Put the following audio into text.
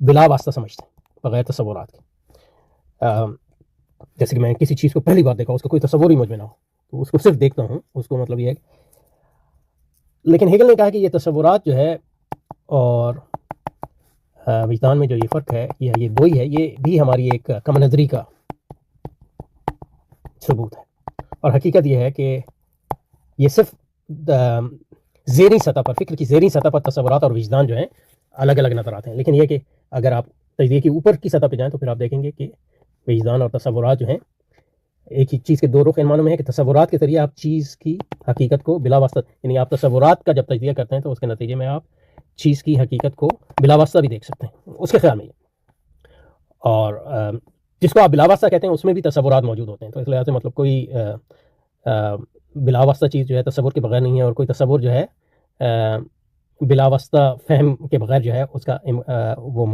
بلا واسطہ سمجھتے ہیں، بغیر تصورات کے۔ جیسے کہ میں کسی چیز کو پہلی بار دیکھا، اس کا کوئی تصور ہی مجھ میں نہ ہو، تو اس کو صرف دیکھتا ہوں، اس کو مطلب یہ ہے۔ لیکن ہیگل نے کہا کہ یہ تصورات جو ہے اور وجدان میں جو یہ فرق ہے، یہ دو ہی ہے، یہ بھی ہماری ایک کم نظری کا ثبوت ہے، اور حقیقت یہ ہے کہ یہ صرف زیریں سطح پر، فکر کی زیریں سطح پر تصورات اور وجدان جو ہیں الگ الگ نظر آتے ہیں، لیکن یہ کہ اگر آپ تجزیے کی اوپر کی سطح پہ جائیں تو پھر آپ دیکھیں گے کہ وجدان اور تصورات جو ہیں ایک ہی چیز کے دو رخ ان معنوں میں ہے کہ تصورات کے ذریعے آپ چیز کی حقیقت کو بلا واسطہ، یعنی آپ تصورات کا جب تجزیہ کرتے ہیں تو اس کے نتیجے میں آپ چیز کی حقیقت کو بلا واسطہ بھی دیکھ سکتے ہیں، اس کے خیال میں یہ۔ اور جس کو آپ بلا واسطہ کہتے ہیں اس میں بھی تصورات موجود ہوتے ہیں، تو اس لحاظ سے مطلب کوئی بلا واسطہ چیز جو ہے تصور کے بغیر نہیں ہے، اور کوئی تصور جو ہے بلا واسطہ فہم کے بغیر جو ہے اس کا وہ